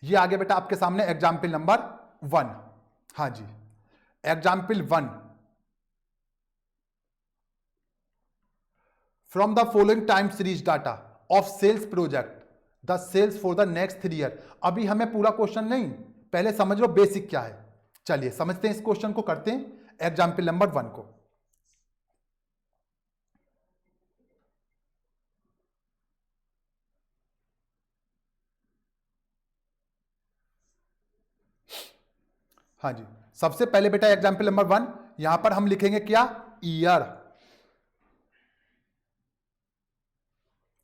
ये आ गया बेटा आपके सामने एग्जाम्पल नंबर 1। हाँ जी, example 1, from the following time series data of sales project the sales for the next 3 year. अभी हमें पूरा क्वेश्चन नहीं, पहले समझ लो बेसिक क्या है। चलिए समझते हैं, इस क्वेश्चन को करते हैं, एग्जाम्पल नंबर 1 को। हाँ जी, सबसे पहले बेटा एग्जाम्पल नंबर 1, यहां पर हम लिखेंगे क्या, ईयर।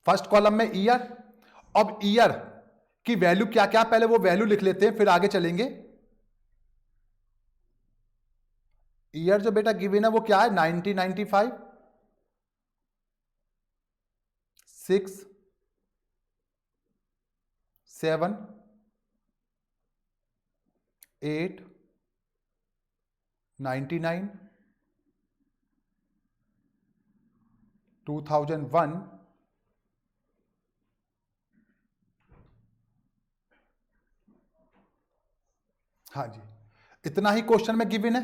फर्स्ट कॉलम में ईयर। अब ईयर की वैल्यू क्या क्या, पहले वो वैल्यू लिख लेते हैं फिर आगे चलेंगे। ईयर जो बेटा गिवन है वो क्या है, 1995, 6, 7, 8, 99, 2001, हाँ जी, इतना ही क्वेश्चन में गिवन है।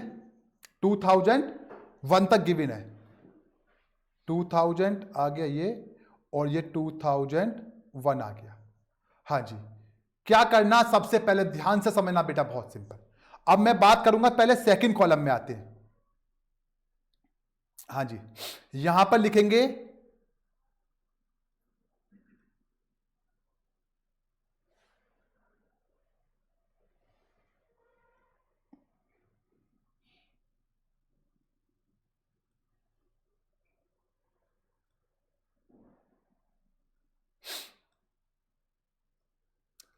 2001 तक गिवन है, 2000 आ गया ये, और ये 2001 आ गया। हाँ जी, क्या करना, सबसे पहले ध्यान से समझना बेटा, बहुत सिंपल। अब मैं बात करूंगा, पहले सेकंड कॉलम में आते हैं। हाँ जी, यहां पर लिखेंगे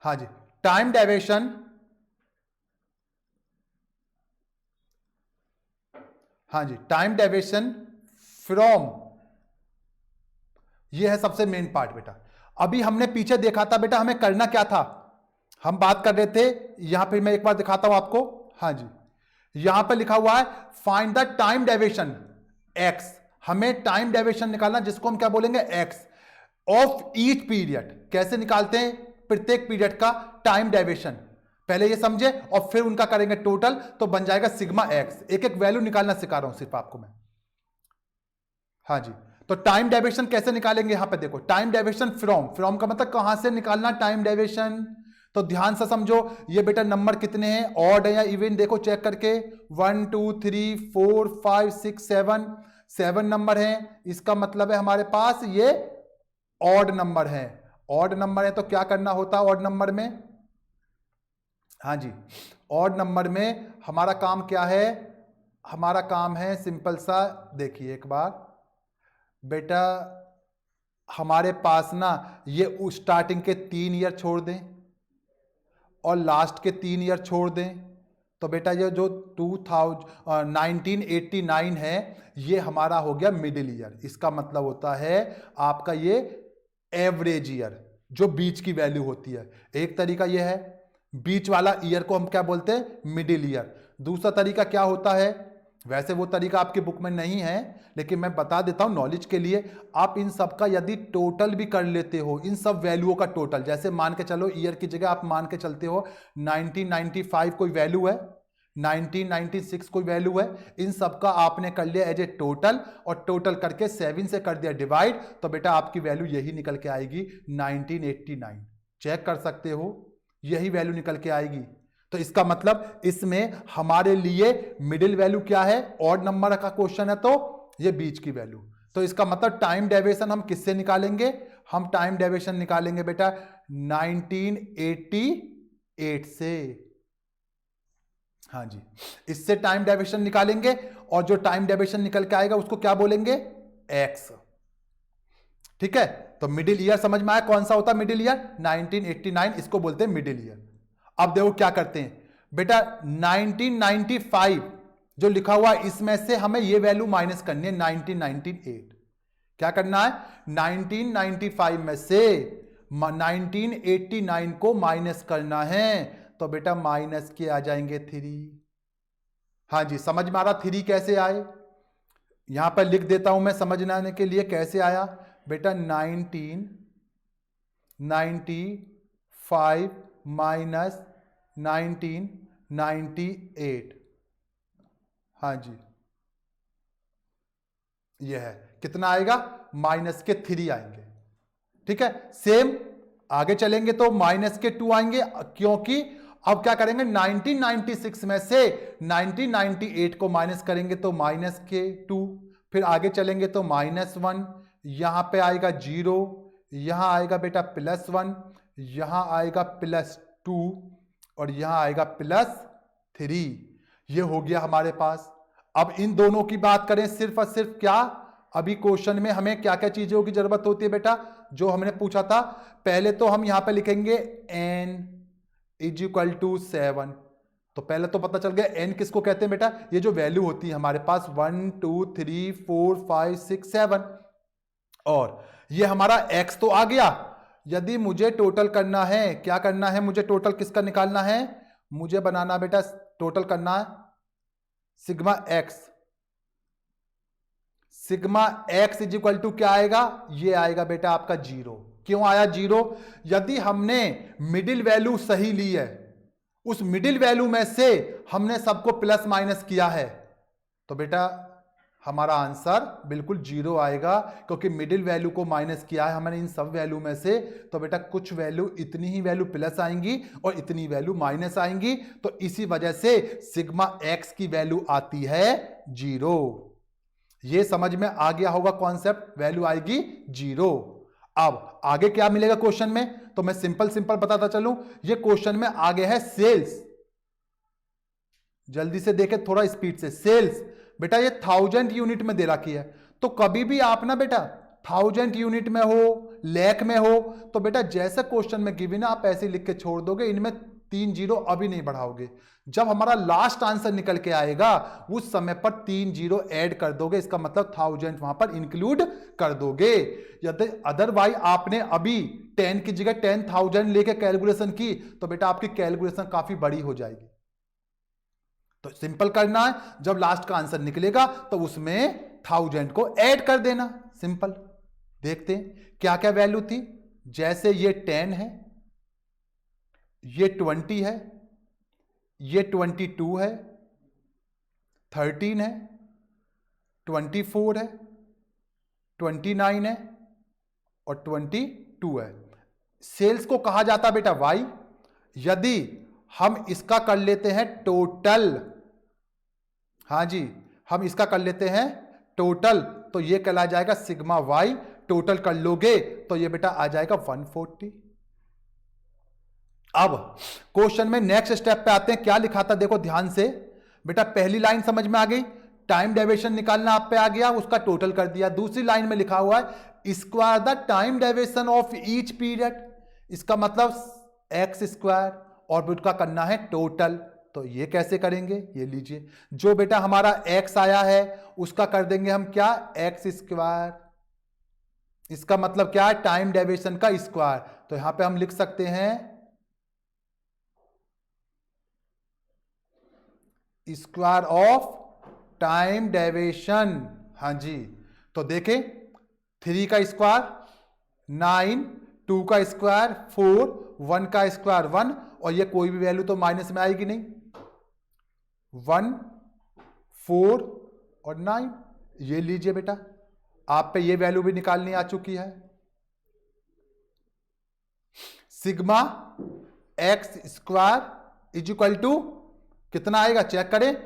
हाँ जी, टाइम डेविएशन, हाँ जी, टाइम डेविएशन फ्रॉम, ये है सबसे मेन पार्ट बेटा। अभी हमने पीछे देखा था बेटा, हमें करना क्या था, हम बात कर रहे थे, यहां पे मैं एक बार दिखाता हूं आपको। हाँ जी, यहां पर लिखा हुआ है find the time deviation x, हमें टाइम डेविएशन निकालना, जिसको हम क्या बोलेंगे, एक्स, ऑफ ईच पीरियड। कैसे निकालते हैं प्रत्येक पीरियड का टाइम डेविएशन, पहले ये समझे और फिर उनका करेंगे टोटल, तो बन जाएगा सिग्मा एक्स। एक एक वैल्यू निकालना सिखा रहा हूं सिर्फ आपको मैं। हाँ जी, तो टाइम डेविएशन कैसे निकालेंगे, यहां पे देखो, टाइम डेविएशन फ्रॉम, फ्रॉम का मतलब कहां से निकालना टाइम डेविएशन, तो ध्यान से समझो। ये बेटा नंबर कितने हैं, ऑड है या इवन, देखो चेक करके, 1 2 3 4 5 6 7, 7 नंबर हैं, इसका मतलब है हमारे पास ये ऑड नंबर है। ऑड नंबर है तो क्या करना होता है ऑड नंबर में, हाँ जी, ऑड नंबर में हमारा काम क्या है, हमारा काम है सिंपल सा, देखिए एक बार बेटा, हमारे पास ना ये स्टार्टिंग के 3 ईयर छोड़ दें और लास्ट के 3 ईयर छोड़ दें, तो बेटा ये जो 1989 है, ये हमारा हो गया मिडिल ईयर। इसका मतलब होता है आपका ये एवरेज ईयर, जो बीच की वैल्यू होती है। एक तरीका ये है, बीच वाला ईयर को हम क्या बोलते हैं, मिडिल ईयर। दूसरा तरीका क्या होता है, वैसे वो तरीका आपकी बुक में नहीं है, लेकिन मैं बता देता हूं नॉलेज के लिए। आप इन सब का यदि टोटल भी कर लेते हो, इन सब वैल्यूओं का टोटल, जैसे मान के चलो ईयर की जगह आप मान के चलते हो 1995 कोई वैल्यू है, 1996 कोई वैल्यू है, इन सब का आपने कर लिया एज ए टोटल, और टोटल करके 7 से कर दिया डिवाइड, तो बेटा आपकी वैल्यू यही निकल के आएगी 1989। चेक कर सकते हो, यही वैल्यू निकल के आएगी। तो इसका मतलब इसमें हमारे लिए मिडिल वैल्यू क्या है, ऑड नंबर का क्वेश्चन है तो ये बीच की वैल्यू। तो इसका मतलब टाइम डेविएशन हम किससे निकालेंगे, हम टाइम डेविएशन निकालेंगे बेटा 1988 से। हाँ जी, इससे टाइम डेविएशन निकालेंगे, और जो टाइम डेविएशन निकल के आएगा उसको क्या बोलेंगे, एक्स। ठीक है, तो मिडिल ईयर समझ में आया, कौन सा होता है मिडिल ईयर, 1989, इसको बोलते हैं मिडिल ईयर। अब देखो क्या करते हैं बेटा, 1995 जो लिखा हुआ है इसमें से हमें ये वैल्यू माइनस करनी है 1998। क्या करना है, 1995 में से 1989 को माइनस करना है, तो बेटा माइनस के आ जाएंगे 3। हाँ जी, समझ में आ रहा 3 कैसे आए, यहां पर लिख देता हूं मैं समझने के लिए कैसे आया बेटा, 1995 माइनस 1998। हाँ जी, ये है, कितना आएगा, माइनस के 3 आएंगे। ठीक है, सेम आगे चलेंगे तो माइनस के 2 आएंगे, क्योंकि अब क्या करेंगे, 1996 में से 1998 को माइनस करेंगे तो माइनस के 2, फिर आगे चलेंगे तो -1, यहां पे आएगा 0, यहां आएगा बेटा +1, यहां आएगा +2 और यहां आएगा +3। ये हो गया हमारे पास। अब इन दोनों की बात करें, सिर्फ और सिर्फ क्या, अभी क्वेश्चन में हमें क्या क्या चीजों की जरूरत होती है बेटा, जो हमने पूछा था। पहले तो हम यहां पे लिखेंगे n = 7। तो पहले तो पता चल गया n किसको कहते हैं बेटा, ये जो वैल्यू होती है हमारे पास 1 2 3 4 5 6 7, और ये हमारा x तो आ गया। यदि मुझे टोटल करना है, क्या करना है, मुझे टोटल किसका निकालना है, मुझे बनाना बेटा, टोटल करना है सिग्मा x। सिग्मा x = क्या आएगा, ये आएगा बेटा आपका 0। क्यों आया 0, यदि हमने मिडिल वैल्यू सही ली है, उस मिडिल वैल्यू में से हमने सबको प्लस माइनस किया है, तो बेटा हमारा आंसर बिल्कुल 0 आएगा, क्योंकि मिडिल वैल्यू को माइनस किया है हमने इन सब वैल्यू में से। तो बेटा कुछ वैल्यू, इतनी ही वैल्यू प्लस आएंगी और इतनी वैल्यू माइनस आएंगी, तो इसी वजह से सिग्मा x की वैल्यू आती है 0। ये समझ में आ गया होगा कॉन्सेप्ट, वैल्यू आएगी 0। अब आगे क्या मिलेगा क्वेश्चन में, तो मैं सिंपल बताता चलूं। ये क्वेश्चन में आगे है सेल्स, जल्दी से देखें थोड़ा स्पीड से। सेल्स बेटा ये 1000 यूनिट में दे रखी है, तो कभी भी आप ना बेटा 1000 यूनिट में हो, लाख में हो, तो बेटा जैसे क्वेश्चन में गिवन है आप ऐसे लिख के छोड़ दोगे, इनमें 3 जीरो अभी नहीं बढ़ाओगे। जब हमारा लास्ट आंसर निकल के आएगा उस समय पर 3 जीरो ऐड कर दोगे, इसका मतलब 1000 वहां पर इंक्लूड कर दोगे। यदि अदरवाइज आपने अभी 10 की जगह 10,000 लेके कैलकुलेशन की, तो बेटा आपकी कैलकुलेशन काफी बड़ी हो जाएगी। तो सिंपल करना है, जब लास्ट का आंसर निकलेगा तो उसमें 1000 को ऐड कर देना, सिंपल। देखते हैं क्या क्या वैल्यू थी। जैसे ये 10 है, ये 20 है, ये 22 है, 13 है, 24 है, 29 है और 22 है। सेल्स को कहा जाता बेटा वाई। यदि हम इसका कर लेते हैं टोटल, हाँ जी, हम इसका कर लेते हैं टोटल, तो ये कहला जाएगा सिग्मा वाई। टोटल कर लोगे तो ये बेटा आ जाएगा 140। अब क्वेश्चन में नेक्स्ट स्टेप पे आते हैं, क्या लिखा था देखो ध्यान से बेटा। पहली लाइन समझ में आ गई, टाइम डेविएशन निकालना आप पे आ गया, उसका टोटल कर दिया। दूसरी लाइन में लिखा हुआ है square the time deviation of each period, इसका मतलब एक्स स्क्वायर, और उसका करना है टोटल। तो ये कैसे करेंगे, ये लीजिए, जो बेटा हमारा x आया है उसका कर देंगे हम क्या, एक्स स्क्वायर। इसका मतलब क्या है, टाइम डेविएशन का स्क्वायर। तो यहां पे हम लिख सकते हैं स्क्वायर ऑफ टाइम डेविएशन। हाँ जी, तो देखें 3 का स्क्वायर 9, 2 का स्क्वायर 4, 1 का स्क्वायर 1, और ये कोई भी वैल्यू तो माइनस में आएगी नहीं। 1, 4 और 9, ये लीजिए बेटा, आप पे ये वैल्यू भी निकालनी आ चुकी है। Sigma x square is equal to कितना आएगा, चेक करें,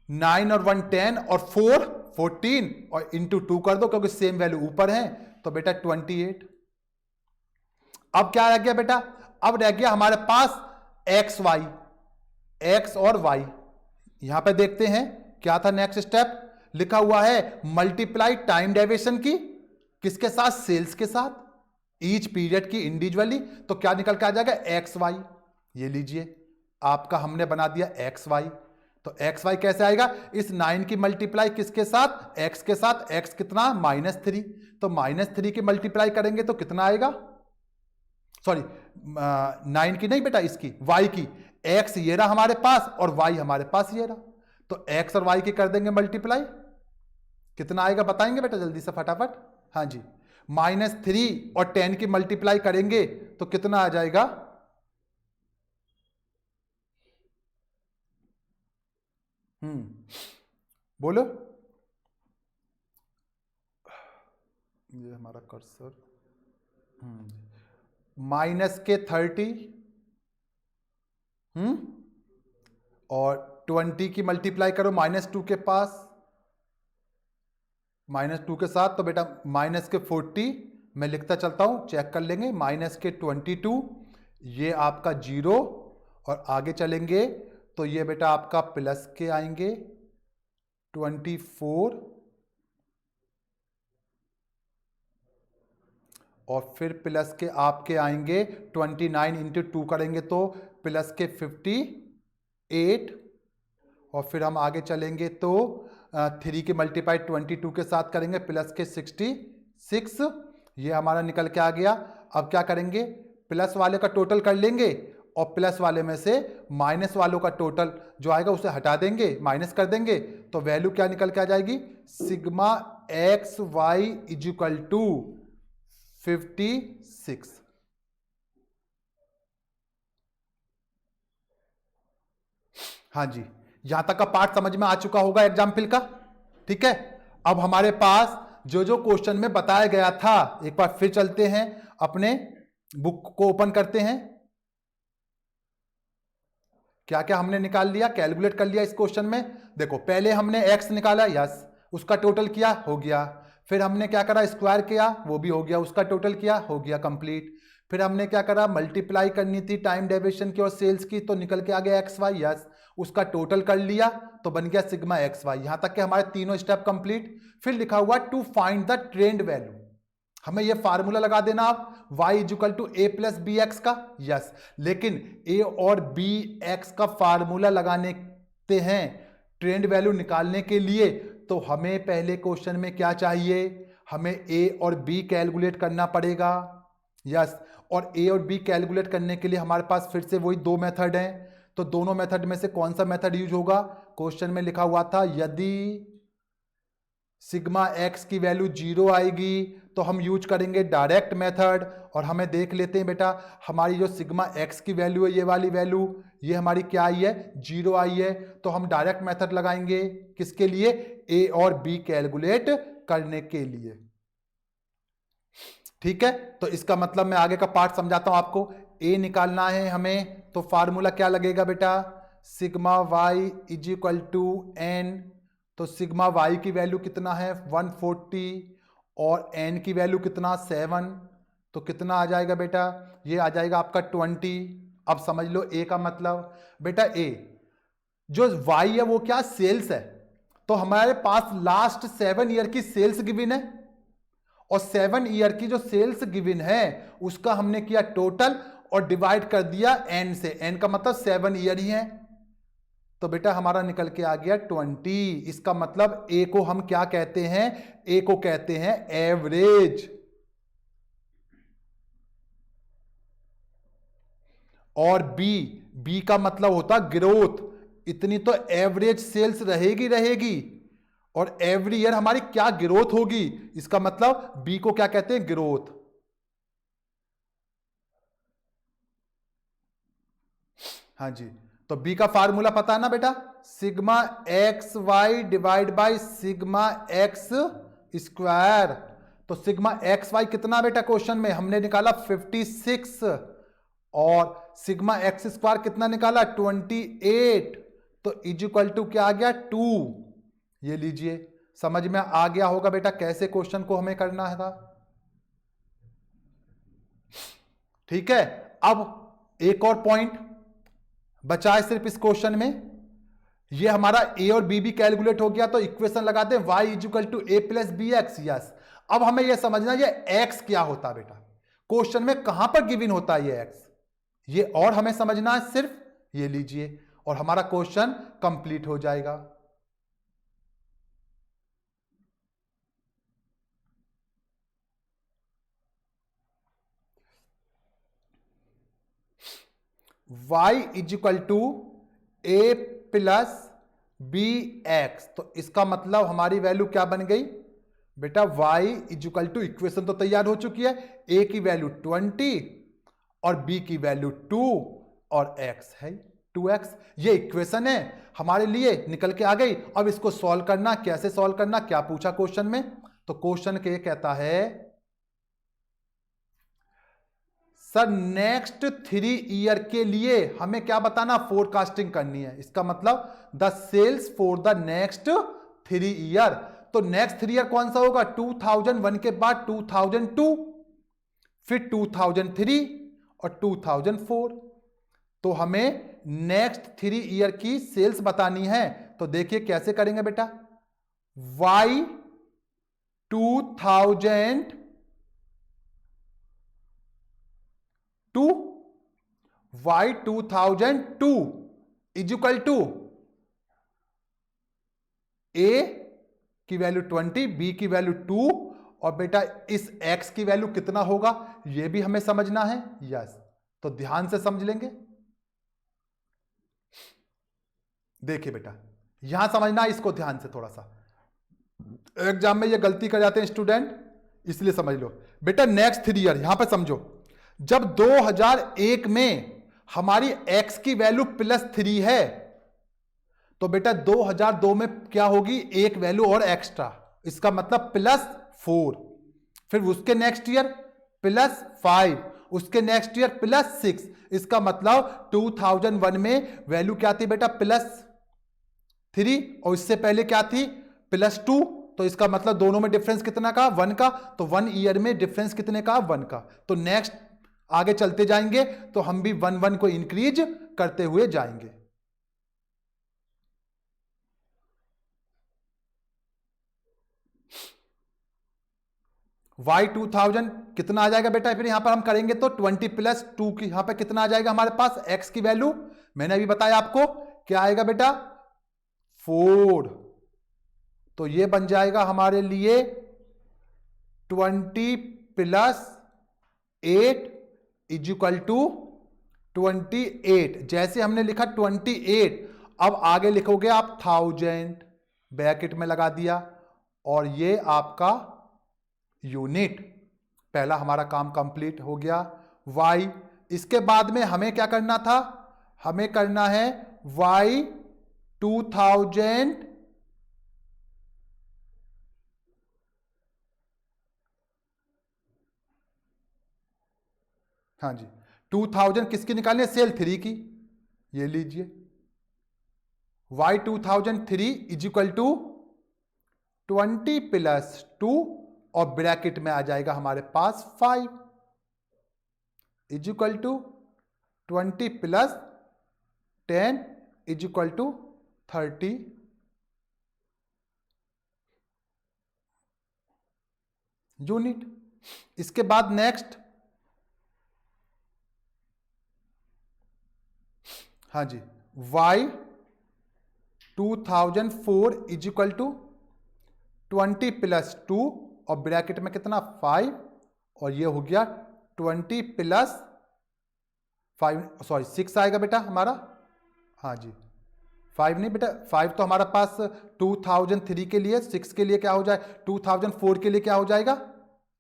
9 और 1 10 और 4 14 और इंटू 2 कर दो, क्योंकि सेम वैल्यू ऊपर है, तो बेटा 28। अब क्या रह गया बेटा, अब रह गया हमारे पास एक्स वाई, एक्स और वाई। यहां पे देखते हैं क्या था नेक्स्ट स्टेप, लिखा हुआ है मल्टीप्लाई टाइम डेविएशन की किसके साथ, सेल्स के साथ, ईच पीरियड की इंडिविजुअली। तो क्या निकल के आ जाएगा, एक्स वाई। ये लीजिए आपका हमने बना दिया एक्स वाई। तो एक्स वाई कैसे आएगा, इस 9 की मल्टीप्लाई किसके साथ, एक्स के साथ, एक्स कितना -3, तो -3 की मल्टीप्लाई करेंगे तो कितना आएगा, सॉरी 9 की नहीं बेटा, इसकी वाई की। एक्स ये रहा हमारे पास और वाई हमारे पास ये रहा, तो एक्स और वाई की कर देंगे मल्टीप्लाई, कितना आएगा बताएंगे बेटा जल्दी से फटाफट। हाँ जी, -3 और 10 की मल्टीप्लाई करेंगे तो कितना आ जाएगा, बोलो। ये हमारा कर्सर माइनस के 30 और 20 की मल्टीप्लाई करो -2 के पास, -2 के साथ, तो बेटा माइनस के 40 मैं लिखता चलता हूं, चेक कर लेंगे, माइनस के 22 ये आपका 0 और आगे चलेंगे तो ये बेटा आपका प्लस के आएंगे 24 और फिर प्लस के आपके आएंगे 29 इंटू 2 करेंगे तो प्लस के 58 और फिर हम आगे चलेंगे तो 3 के मल्टीप्लाई 22 के साथ करेंगे प्लस के 66, ये हमारा निकल के आ गया। अब क्या करेंगे, प्लस वाले का टोटल कर लेंगे और प्लस वाले में से माइनस वालों का टोटल जो आएगा उसे हटा देंगे, माइनस कर देंगे, तो वैल्यू क्या निकल के आ जाएगी, sigma x y is equal to 56। हाँ जी, यहां तक का पार्ट समझ में आ चुका होगा एग्जाम्पल का। ठीक है, अब हमारे पास जो जो क्वेश्चन में बताया गया था, एक बार फिर चलते हैं, अपने बुक को ओपन करते हैं। क्या क्या हमने निकाल लिया, कैलकुलेट कर लिया इस क्वेश्चन में। देखो पहले हमने x निकाला, यस, उसका टोटल किया, हो गया। फिर हमने क्या करा, स्क्वायर किया, वो भी हो गया, उसका टोटल किया, हो गया कंप्लीट। फिर हमने क्या करा, मल्टीप्लाई करनी थी टाइम डेविएशन की और सेल्स की, तो निकल के आ गया एक्स वाई, यस, उसका टोटल कर लिया तो बन गया सिग्मा एक्स वाई। यहां तक के हमारे तीनों स्टेप कंप्लीट। फिर लिखा हुआ to find the trend value, हमें ये फार्मूला लगा देना आप, y is equal to a plus b x का, यस, लेकिन a और b x का फार्मूला लगाने हैं ट्रेंड वैल्यू निकालने के लिए, तो हमें पहले क्वेश्चन में क्या चाहिए, हमें a और b कैलकुलेट करना पड़ेगा, यस, और a और b कैलकुलेट करने के लिए हमारे पास फिर से वही दो मेथड हैं। तो दोनों मेथड में से कौन सा मेथड यूज होगा, क्वेश्चन में लिखा हुआ था यदि सिग्मा एक्स की वैल्यू 0 आएगी तो हम यूज करेंगे डायरेक्ट मेथड। और हमें देख लेते हैं बेटा, हमारी जो सिग्मा एक्स की वैल्यू है, ये वाली वैल्यू, ये हमारी क्या आई है, 0 आई है, तो हम डायरेक्ट मेथड लगाएंगे किसके लिए, ए और बी कैलकुलेट करने के लिए। ठीक है, तो इसका मतलब मैं आगे का पार्ट समझाता हूं आपको। ए निकालना है हमें, तो फार्मूला क्या लगेगा बेटा, sigma y is equal to n, तो सिग्मा वाई की वैल्यू कितना है 140 और एन की वैल्यू कितना 7, तो कितना आ जाएगा बेटा, ये आ जाएगा आपका 20। अब समझ लो ए का मतलब, बेटा ए जो वाई है वो क्या, सेल्स है, तो हमारे पास लास्ट 7 ईयर की सेल्स गिवन है और 7 ईयर की जो सेल्स गिवन है उसका हमने किया टोटल और डिवाइड कर दिया एन से, एन का मतलब 7 ईयर ही है, तो बेटा हमारा निकल के आ गया 20। इसका मतलब ए को हम क्या कहते हैं, ए को कहते हैं एवरेज, और बी का मतलब होता ग्रोथ, इतनी तो एवरेज सेल्स रहेगी रहेगी, और एवरी ईयर हमारी क्या ग्रोथ होगी, इसका मतलब बी को क्या कहते हैं, ग्रोथ। हाँ जी, तो बी का फार्मूला पता है ना बेटा, sigma x y divide by sigma x square. तो सिग्मा एक्स वाई कितना बेटा, क्वेश्चन में हमने निकाला 56 और सिग्मा एक्स स्क्वायर कितना निकाला 28, तो इज इक्वल टू क्या आ गया 2। ये लीजिए, समझ में आ गया होगा बेटा कैसे क्वेश्चन को हमें करना था। ठीक है, अब एक और पॉइंट बचा है सिर्फ इस क्वेश्चन में, ये हमारा ए और बी भी कैलकुलेट हो गया, तो इक्वेशन लगाते हैं y is equal to a plus b x, yes. अब हमें यह समझना ये x क्या होता है बेटा, क्वेश्चन में कहां पर गिवन होता है ये x, ये और हमें समझना है सिर्फ, ये लीजिए, और हमारा क्वेश्चन कंप्लीट हो जाएगा। y is equal to a plus b x, तो इसका मतलब हमारी वैल्यू क्या बन गई बेटा, y is equal to, equation तो तैयार हो चुकी है, a की वैल्यू 20 और b की वैल्यू 2 और x है। 2x। ये इक्वेशन है हमारे लिए, निकल के आ गई। अब इसको सॉल्व करना, कैसे सॉल्व करना, क्या पूछा क्वेश्चन में, तो क्वेश्चन के कहता है सर नेक्स्ट 3 ईयर के लिए हमें क्या बताना, फोरकास्टिंग करनी है। इसका मतलब the sales for the next 3 year. तो नेक्स्ट 3 ईयर कौन सा होगा, 2001 के बाद 2002, फिर 2003 और 2004। तो हमें नेक्स्ट 3 ईयर की सेल्स बतानी है। तो देखिए कैसे करेंगे बेटा, y 2002 y2002 is equal to a की वैल्यू 20, b की वैल्यू 2, और बेटा इस x की वैल्यू कितना होगा यह भी हमें समझना है। यस, तो ध्यान से समझ लेंगे। देखिए बेटा यहां समझना, इसको ध्यान से थोड़ा सा, एग्जाम में ये गलती कर जाते हैं स्टूडेंट, इसलिए समझ लो बेटा। नेक्स्ट 3 ईयर यहां पे समझो, जब 2001 में हमारी x की वैल्यू +3 है, तो बेटा 2002 में क्या होगी, एक वैल्यू और एक्स्ट्रा, इसका मतलब +4। फिर उसके नेक्स्ट ईयर +5, उसके नेक्स्ट ईयर +6, इसका मतलब 2001 में वैल्यू क्या थी बेटा, +3, और इससे पहले क्या थी, +2। तो इसका मतलब दोनों में डिफरेंस कितना का, 1 का। तो 1 ईयर में डिफरेंस कितने का, 1 का। तो नेक्स्ट आगे चलते जाएंगे तो हम भी 1 को इंक्रीज करते हुए जाएंगे। y2000 कितना आ जाएगा बेटा, फिर यहां पर हम करेंगे तो 20 + 2 की यहां पर कितना आ जाएगा हमारे पास, x की वैल्यू मैंने अभी बताया आपको क्या आएगा बेटा, 4। तो ये बन जाएगा हमारे लिए 20 + 8 इज इक्वल टू 28। जैसे हमने लिखा 28, अब आगे लिखोगे आप 1000, ब्रैकेट में लगा दिया, और ये आपका यूनिट। पहला हमारा काम कंप्लीट हो गया। y, इसके बाद में हमें क्या करना था, हमें करना है y2000 हाँ जी 2000 किसकी निकालनी है, सेल 3 की। ये लीजिए y2003 इज इक्वल टू 20 + 2, और ब्रैकेट में आ जाएगा हमारे पास 5 is equal to 20 + 10 is equal to 30 unit. इसके बाद नेक्स्ट, हाँ जी y2004 इज इक्वल टू 20 + 2, और ब्रैकेट में कितना 5, और ये हो गया 20 + 5, सॉरी 6 आएगा बेटा हमारा। हाँ जी 5 नहीं बेटा, 5 तो हमारा पास 2003 के लिए, 6 के लिए क्या हो जाए, 2004 के लिए क्या हो जाएगा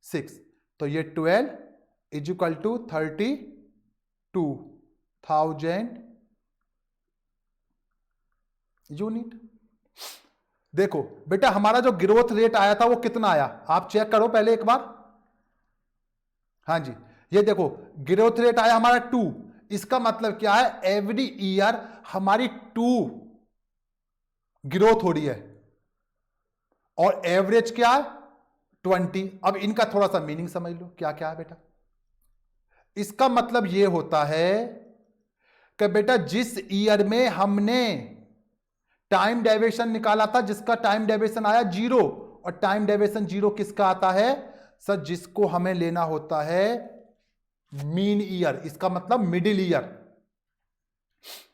6। तो ये 12 इज इक्वल टू 32,000 यूनिट। देखो बेटा हमारा जो ग्रोथ रेट आया था वो कितना आया, आप चेक करो पहले एक बार। हाँ जी ये देखो ग्रोथ रेट आया हमारा 2, इसका मतलब क्या है, एवरी ईयर हमारी 2 ग्रोथ हो रही है, और एवरेज क्या है 20। अब इनका थोड़ा सा मीनिंग समझ लो क्या क्या है बेटा। इसका मतलब यह होता है कि बेटा जिस ईयर में हमने टाइम डेविएशन निकाला था, जिसका टाइम डेविएशन आया 0, और टाइम डेविएशन 0 किसका आता है सर, जिसको हमें लेना होता है मीन ईयर, इसका मतलब मिडिल ईयर।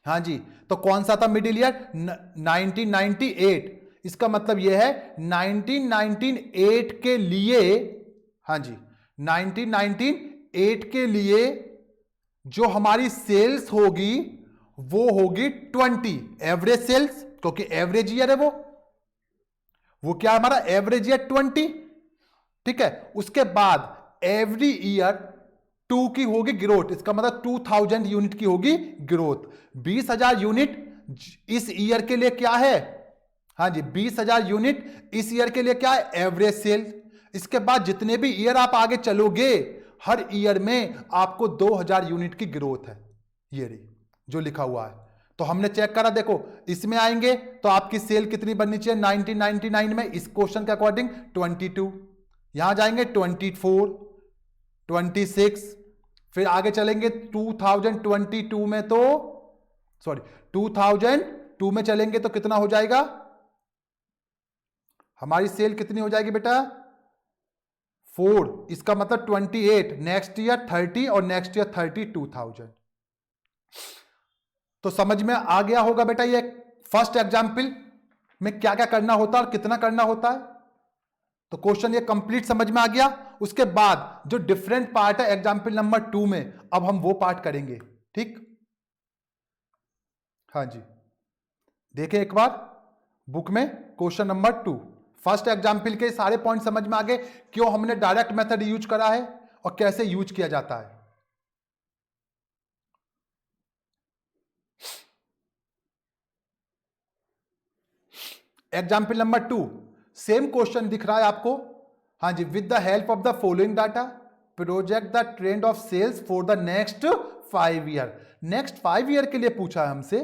हाँ जी तो कौन सा था मिडिल ईयर, 1998। इसका मतलब यह है 1998 के लिए, हाँ जी 1998 के लिए जो हमारी सेल्स होगी वो होगी 20, एवरेज सेल्स, क्योंकि एवरेज ईयर है वो क्या है हमारा एवरेज ईयर 20, ठीक है। उसके बाद एवरी ईयर 2 की होगी ग्रोथ, इसका मतलब 2000 यूनिट की होगी ग्रोथ। 20,000 यूनिट इस ईयर के लिए क्या है? हाँ जी, 20,000 यूनिट इस ईयर के लिए क्या है? Average sale. इसके बाद जितने भी ईयर आप आगे चलोगे, हर ईयर में आपको 2,000 यूनिट की ग्रोथ है, ये रही जो लिखा हुआ है। तो हमने चेक करा, देखो इसमें आएंगे तो आपकी सेल कितनी बननी चाहिए 1999 में, इस क्वेश्चन के अकॉर्डिंग 22, यहां जाएंगे 24, 26, फिर आगे चलेंगे 2022 में, तो सॉरी 2002 में चलेंगे तो कितना हो जाएगा? हमारी सेल कितनी हो जाएगी बेटा? 4, इसका मतलब 28, नेक्स्ट ईयर 30 और नेक्स्ट ईयर 32,000। तो समझ में आ गया होगा बेटा ये फर्स्ट एग्जाम्पल में क्या क्या करना होता है और कितना करना होता है। तो क्वेश्चन ये कंप्लीट समझ में आ गया। उसके बाद जो डिफरेंट पार्ट है एग्जाम्पल नंबर 2 में, अब हम वो पार्ट करेंगे, ठीक? हाँ जी, देखें एक बार बुक में क्वेश्चन नंबर 2, फर्स्ट एग्जाम्पल के सारे पॉइंट समझ में आ गए, क्यों हमने डायरेक्ट मेथड यूज करा है और कैसे यूज किया जाता है। एग्जाम्पल नंबर 2, सेम क्वेश्चन दिख रहा है आपको। हाँ जी, with the help of the following data project the trend of sales for the next 5 year. Next 5 year के लिए पूछा है हमसे,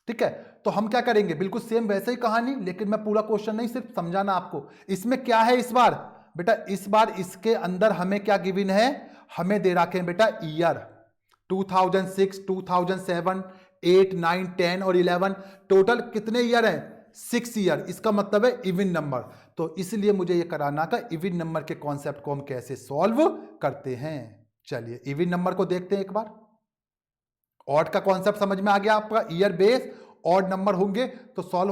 ठीक है? तो हम क्या करेंगे, बिल्कुल सेम वैसे ही कहानी, लेकिन मैं पूरा क्वेश्चन नहीं, सिर्फ समझाना आपको। इसमें क्या है इस बार बेटा, इस बार इसके अंदर हमें क्या गिवन है, हमें दे रखे हैं बेटा ईयर 2006, 2007, 8, 9, 10 और 11, टोटल कितने ईयर हैं? 6 ईयर। इसका मतलब है इवन नंबर। तो इसलिए मुझे यह कराना था इवन नंबर के कॉन्सेप्ट को हम कैसे सॉल्व करते हैं। चलिए इवन नंबर को देखते हैं एक बार। ऑड का कॉन्सेप्ट समझ में आ गया आपका, ईयर बेस ऑड नंबर होंगे तो सॉल्व